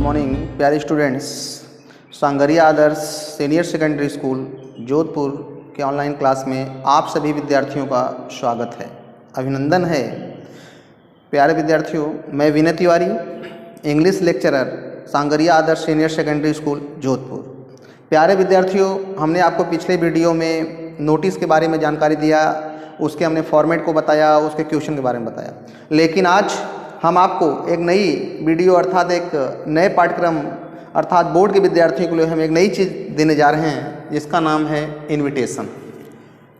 Morning प्यारे students. Sangria आदर्श senior secondary school Jodhpur के online class में आप सभी विद्यार्थियों का स्वागत है, अभिनंदन है। प्यारे विद्यार्थियों, मैं Vinay Tiwari, English lecturer, sangria आदर्श सीनियर सेकेंडरी स्कूल जोधपुर। प्यारे विद्यार्थियों, हमने आपको पिछले वीडियो में नोटिस के बारे में जानकारी दिया, उसके हमने फॉर्मेट को बताया, उसके क्वेश्चन के बारे में बताया। लेकिन आज हम आपको एक नई वीडियो अर्थात एक नए पाठ्यक्रम अर्थात बोर्ड के विद्यार्थियों के लिए हम एक नई चीज़ देने जा रहे हैं, जिसका नाम है इनविटेशन।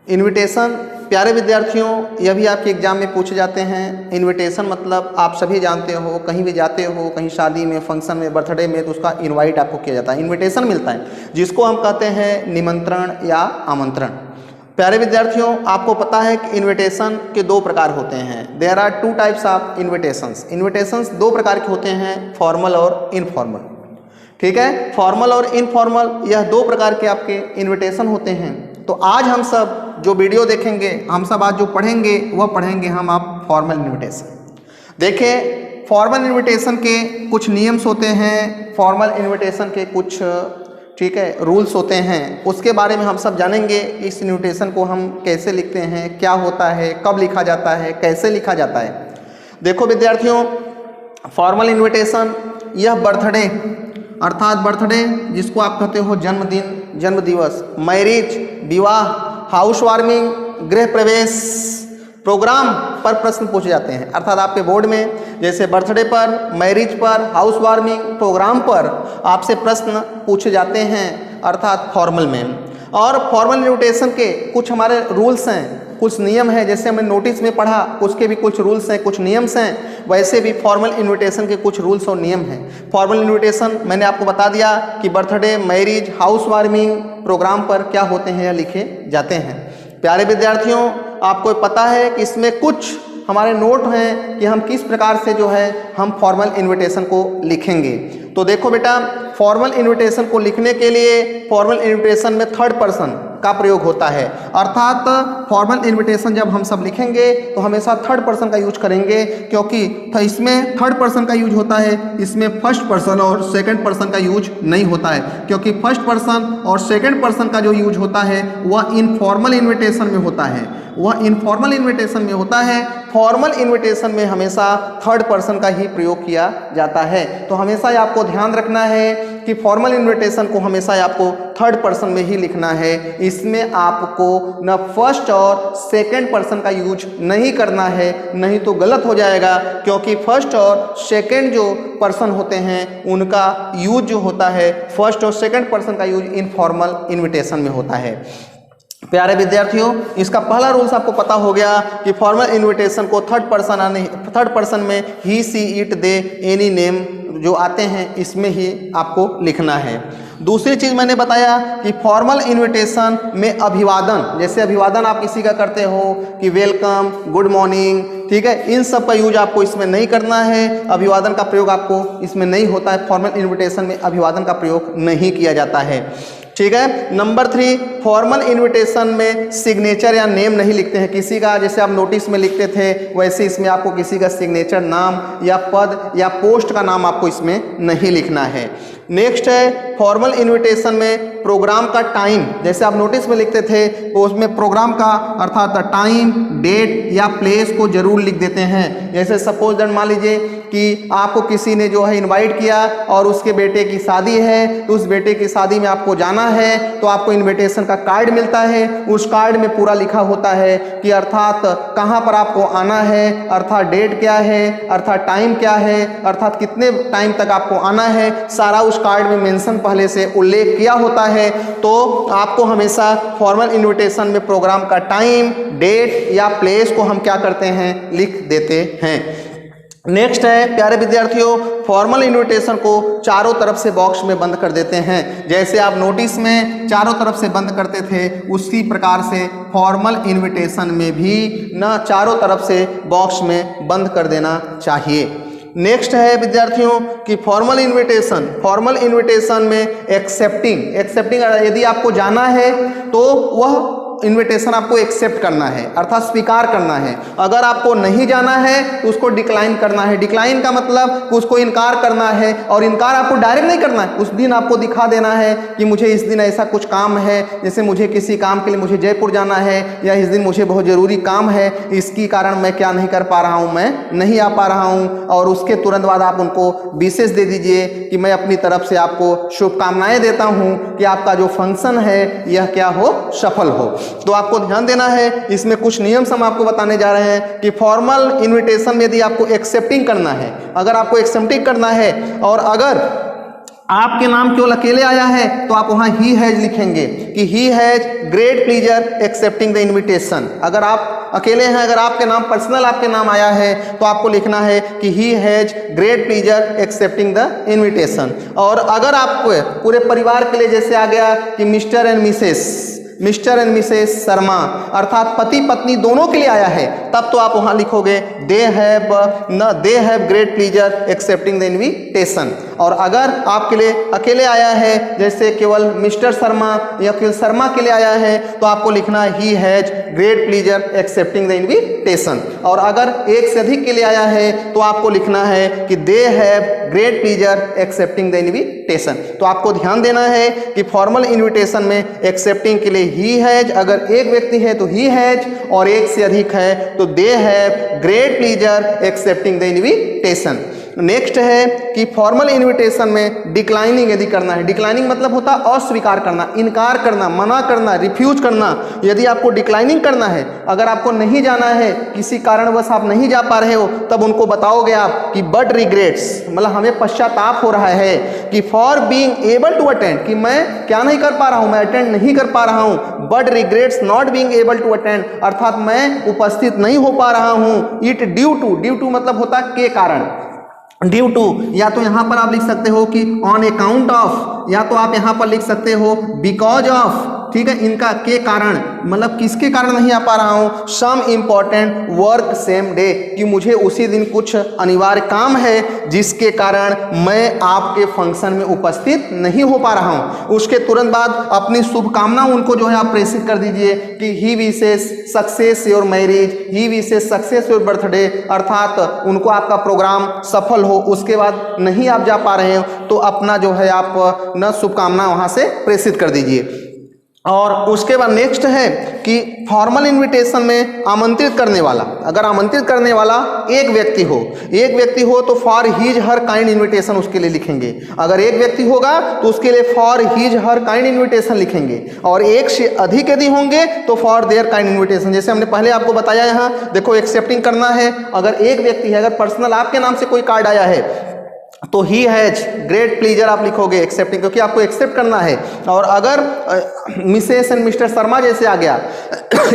इनविटेशन प्यारे विद्यार्थियों, यह भी आपके एग्जाम में पूछे जाते हैं। इनविटेशन मतलब आप सभी जानते हो, कहीं भी जाते हो, कहीं शादी में, फंक्शन में, बर्थडे में, तो उसका इनवाइट आपको किया जाता है, इनविटेशन मिलता है, जिसको हम कहते हैं निमंत्रण या आमंत्रण। प्यारे विद्यार्थियों, आपको पता है कि इनविटेशन के दो प्रकार होते हैं। There are two types of invitations. Invitations दो प्रकार के होते हैं, फॉर्मल और इनफॉर्मल। ठीक है, फॉर्मल और इनफॉर्मल, यह दो प्रकार के आपके इनविटेशन होते हैं। तो आज हम सब जो वीडियो देखेंगे, हम सब आज जो पढ़ेंगे वह पढ़ेंगे हम आप फॉर्मल इनविटेशन। देखिए, फॉर्मल इनविटेशन के कुछ नियम्स होते हैं, फॉर्मल इनविटेशन के कुछ ठीक है रूल्स होते हैं, उसके बारे में हम सब जानेंगे। इस इनविटेशन को हम कैसे लिखते हैं, क्या होता है, कब लिखा जाता है, कैसे लिखा जाता है। देखो विद्यार्थियों, फॉर्मल इनविटेशन यह बर्थडे अर्थात बर्थडे जिसको आप कहते हो जन्मदिन, जन्म दिवस, मैरिज, विवाह, हाउस वार्मिंग, गृह प्रवेश, प्रोग्राम पर प्रश्न पूछे जाते हैं। अर्थात आपके बोर्ड में जैसे बर्थडे पर, मैरिज पर, हाउस वार्मिंग, प्रोग्राम पर आपसे प्रश्न पूछे जाते हैं अर्थात फॉर्मल में। और फॉर्मल इनविटेशन के कुछ हमारे रूल्स हैं, कुछ नियम हैं। जैसे हमने नोटिस में पढ़ा, उसके भी कुछ रूल्स हैं, कुछ नियम्स हैं, वैसे भी फॉर्मल इनविटेशन के कुछ रूल्स और नियम हैं। फॉर्मल इनविटेशन मैंने आपको बता दिया कि birthday, marriage, house warming, programme पर क्या होते हैं या लिखे जाते हैं। प्यारे विद्यार्थियों, आपको पता है कि इसमें कुछ हमारे नोट हैं कि हम किस प्रकार से जो है हम फॉर्मल इनविटेशन को लिखेंगे। तो देखो बेटा, फॉर्मल इनविटेशन को लिखने के लिए फॉर्मल इनविटेशन में थर्ड पर्सन का प्रयोग होता है। अर्थात फॉर्मल इनविटेशन जब हम सब लिखेंगे तो हमेशा थर्ड पर्सन का यूज करेंगे, क्योंकि इसमें थर्ड पर्सन का यूज होता है, इसमें फर्स्ट पर्सन और सेकंड पर्सन का यूज नहीं होता है। क्योंकि फर्स्ट पर्सन और सेकंड पर्सन का जो यूज होता है वह इनफॉर्मल इनविटेशन में होता है, वह इनफॉर्मल इनविटेशन में होता है। फॉर्मल इनविटेशन में हमेशा थर्ड पर्सन का ही प्रयोग किया जाता है। तो हमेशा आपको ध्यान रखना है कि फॉर्मल इनविटेशन को हमेशा आपको थर्ड पर्सन में ही लिखना है। इसमें आपको न फर्स्ट और सेकंड पर्सन का यूज नहीं करना है, नहीं तो गलत हो जाएगा। क्योंकि फर्स्ट और सेकंड जो पर्सन होते हैं उनका यूज जो होता है, फर्स्ट और सेकंड पर्सन का यूज इनफॉर्मल इनविटेशन में होता है। प्यारे विद्यार्थियों, इसका पहला रूल्स आपको पता हो गया कि फॉर्मल इनविटेशन को थर्ड पर्सन में ही, सी, इट, दे, एनी नेम जो आते हैं इसमें ही आपको लिखना है। दूसरी चीज़ मैंने बताया कि फॉर्मल इनविटेशन में अभिवादन, जैसे अभिवादन आप किसी का करते हो कि वेलकम, गुड मॉर्निंग, ठीक है, इन सब का यूज आपको इसमें नहीं करना है। अभिवादन का प्रयोग आपको इसमें नहीं होता है। फॉर्मल इनविटेशन में अभिवादन का प्रयोग नहीं किया जाता है। ठीक है। नंबर 3, फॉर्मल इनविटेशन में सिग्नेचर या नेम नहीं लिखते हैं किसी का। जैसे आप नोटिस में लिखते थे वैसे इसमें आपको किसी का सिग्नेचर, नाम या पद या पोस्ट का नाम आपको इसमें नहीं लिखना है। नेक्स्ट है, फॉर्मल इनविटेशन में प्रोग्राम का टाइम, जैसे आप नोटिस में लिखते थे तो उसमें प्रोग्राम का अर्थात टाइम, डेट या प्लेस को जरूर लिख देते हैं। जैसे सपोज दैट मान लीजिए कि आपको किसी ने जो है इनवाइट किया और उसके बेटे की शादी है, तो उस बेटे की शादी में आपको जाना है, तो आपको इनविटेशन का कार्ड मिलता है। उस कार्ड में पूरा लिखा होता है कि अर्थात कहाँ पर आपको आना है, अर्थात डेट क्या है, अर्थात टाइम क्या है, अर्थात कितने टाइम तक आपको आना है, सारा उस कार्ड में मेंशन पहले से उल्लेख किया होता है। तो आपको हमेशा फॉर्मल इनविटेशन में प्रोग्राम का टाइम, डेट या प्लेस को हम क्या करते हैं, लिख देते हैं। नेक्स्ट है प्यारे विद्यार्थियों, फॉर्मल इनविटेशन को चारों तरफ से बॉक्स में बंद कर देते हैं। जैसे आप नोटिस में चारों तरफ से बंद करते थे, उसी प्रकार से फॉर्मल इनविटेशन में भी न चारों तरफ से बॉक्स में बंद कर देना चाहिए। नेक्स्ट है विद्यार्थियों कि फॉर्मल इनविटेशन में एक्सेप्टिंग यदि आपको जाना है तो वह इनविटेशन आपको एक्सेप्ट करना है, अर्थात स्वीकार करना है। अगर आपको नहीं जाना है तो उसको डिक्लाइन करना है। डिक्लाइन का मतलब उसको इनकार करना है, और इनकार आपको डायरेक्ट नहीं करना है, उस दिन आपको दिखा देना है कि मुझे इस दिन ऐसा कुछ काम है, जैसे मुझे किसी काम के लिए मुझे जयपुर जाना है, या इस दिन मुझे बहुत ज़रूरी काम है, इसकी कारण मैं क्या नहीं कर पा रहा हूँ, मैं नहीं आ पा रहा हूँ। और उसके तुरंत बाद आप उनको विशेष दे दीजिए कि मैं अपनी तरफ से आपको शुभकामनाएं देता हूँ कि आपका जो फंक्शन है यह क्या हो, सफल हो। तो आपको ध्यान देना है, इसमें कुछ नियम हम आपको बताने जा रहे हैं कि फॉर्मल इनविटेशन में यदि आपको एक्सेप्टिंग करना है, अगर आपको एक्सेप्टिंग करना है और अगर आपके नाम केवल अकेले आया है तो आप वहां ही हैज लिखेंगे कि he has great pleasure accepting the invitation. अगर आप अकेले हैं, अगर आपके नाम पर्सनल आपके नाम आया है तो आपको लिखना है कि he has great pleasure accepting the invitation. और अगर आपको पूरे परिवार के लिए जैसे आ गया कि मिस्टर एंड मिसेस शर्मा, अर्थात पति पत्नी दोनों के लिए आया है, तब तो आप वहां लिखोगे they have great pleasure accepting the invitation. और अगर आपके लिए अकेले आया है, जैसे केवल मिस्टर शर्मा या केवल शर्मा के लिए आया है, तो आपको लिखना he has great pleasure accepting the invitation. और अगर एक से अधिक के लिए आया है तो आपको लिखना है कि they have great pleasure accepting the invitation. तो आपको ध्यान देना है कि फॉर्मल इनविटेशन में एक्सेप्टिंग के लिए ही हैज, अगर एक व्यक्ति है तो ही हैज, और एक से अधिक है तो they have great pleasure accepting the invitation. Next है कि फॉर्मल इनविटेशन में डिक्लाइनिंग यदि करना है, डिक्लाइनिंग मतलब होता है अस्वीकार करना, इनकार करना, मना करना, रिफ्यूज करना। यदि आपको डिक्लाइनिंग करना है, अगर आपको नहीं जाना है, किसी कारणवश आप नहीं जा पा रहे हो, तब उनको बताओगे आप कि बट रिग्रेट्स, मतलब हमें पश्चाताप हो रहा है कि for being able to attend, कि मैं क्या नहीं कर पा रहा हूं, मैं अटेंड नहीं कर पा रहा हूं। But regrets not being able to attend, अर्थात मैं उपस्थित नहीं हो पा रहा हूं। इट ड्यू टू मतलब होता है के कारण, ड्यू टू, या तो यहां पर आप लिख सकते हो कि ऑन अकाउंट ऑफ, या तो आप यहां पर लिख सकते हो बिकॉज ऑफ, ठीक है, इनका के कारण, मतलब किसके कारण नहीं आ पा रहा हूं, some important work same day, कि मुझे उसी दिन कुछ अनिवार्य काम है जिसके कारण मैं आपके फंक्शन में उपस्थित नहीं हो पा रहा हूं। उसके तुरंत बाद अपनी शुभकामना उनको जो है आप प्रेषित कर दीजिए कि ही विशेष सक्सेस योर मैरिज, ही विशेष सक्सेस योर बर्थडे, अर्थात उनको आपका प्रोग्राम सफल हो। उसके बाद नहीं आप जा पा रहे हो तो अपना जो है आप न शुभकामना वहां से प्रेषित कर दीजिए। और उसके बाद नेक्स्ट है कि फॉर्मल इनविटेशन में आमंत्रित करने वाला, अगर आमंत्रित करने वाला एक व्यक्ति हो तो for his her kind invitation उसके लिए लिखेंगे। अगर एक व्यक्ति होगा तो उसके लिए for his her kind invitation लिखेंगे, और एक से अधिक यदि होंगे तो फॉर देयर काइंड इनविटेशन। जैसे हमने पहले आपको बताया, यहाँ देखो एक्सेप्टिंग करना है, अगर एक व्यक्ति है, अगर पर्सनल आपके नाम से कोई कार्ड आया है तो ही हैज ग्रेट प्लीजर आप लिखोगे एक्सेप्टिंग, क्योंकि आपको एक्सेप्ट करना है। और अगर मिसेस एंड मिस्टर शर्मा जैसे आ गया,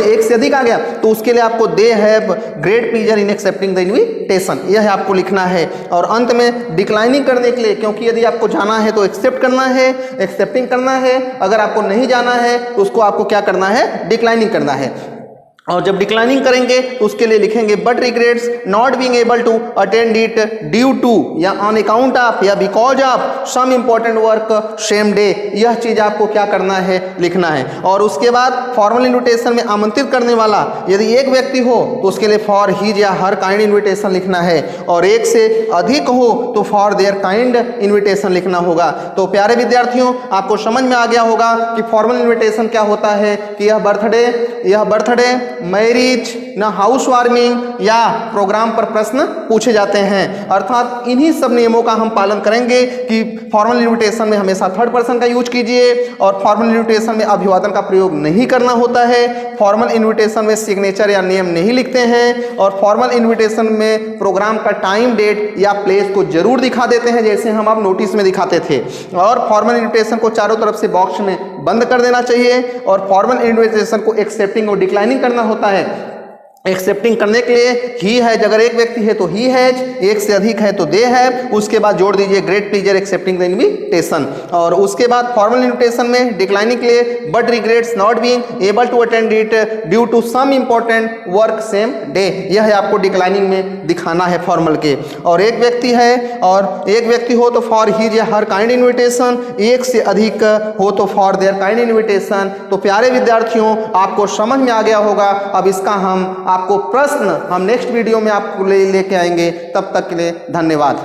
एक से अधिक आ गया, तो उसके लिए आपको they have great pleaser in accepting the invitation, यह आपको लिखना है। और अंत में डिक्लाइनिंग करने के लिए, क्योंकि यदि आपको जाना है तो एक्सेप्ट करना है, एक्सेप्टिंग करना है, अगर आपको नहीं जाना है तो उसको आपको क्या करना है, डिक्लाइनिंग करना है। और जब डिक्लाइनिंग करेंगे तो उसके लिए लिखेंगे but regrets not being able to attend it due to, या ऑन अकाउंट ऑफ, या because of some important work same day, यह चीज आपको क्या करना है, लिखना है। और उसके बाद फॉर्मल इनविटेशन में आमंत्रित करने वाला यदि एक व्यक्ति हो तो उसके लिए फॉर हीज या हर काइंड इनविटेशन लिखना है, और एक से अधिक हो तो फॉर देयर काइंड इनविटेशन लिखना होगा। तो प्यारे विद्यार्थियों, आपको समझ में आ गया होगा कि फॉर्मल इनविटेशन क्या होता है, कि यह बर्थडे, मैरिज, ना हाउस वार्मिंग या प्रोग्राम पर प्रश्न पूछे जाते हैं। अर्थात इन्हीं सब नियमों का हम पालन करेंगे कि फॉर्मल इनविटेशन में हमेशा थर्ड पर्सन का यूज कीजिए, और फॉर्मल इनविटेशन में अभिवादन का प्रयोग नहीं करना होता है। फॉर्मल इनविटेशन में सिग्नेचर या नेम नहीं लिखते हैं, और फॉर्मल इनविटेशन में प्रोग्राम का टाइम, डेट या प्लेस को जरूर दिखा देते हैं, जैसे हम आप नोटिस में दिखाते थे। और फॉर्मल इनविटेशन को चारों तरफ से बॉक्स में बंद कर देना चाहिए, और फॉर्मल इनविटेशन को एक्सेप्टिंग और डिक्लाइनिंग करना होता है। एक्सेप्टिंग करने के लिए ही है, अगर एक व्यक्ति है तो ही हैज, एक से अधिक है तो दे हैव, उसके बाद जोड़ दीजिए great pleasure accepting the invitation. और उसके बाद फॉर्मल इनविटेशन में डिक्लाइनिंग के लिए but regrets not being able to attend it due to some important work same day, यह है आपको डिक्लाइनिंग में दिखाना है फॉर्मल के। और एक व्यक्ति है और एक व्यक्ति हो तो फॉर हिज या हर काइंड इन्विटेशन, एक से अधिक हो तो फॉर देयर काइंड इन्विटेशन। तो प्यारे विद्यार्थियों, आपको समझ में आ गया होगा। अब इसका आपको प्रश्न हम नेक्स्ट वीडियो में आपको लेके आएंगे। तब तक के लिए धन्यवाद।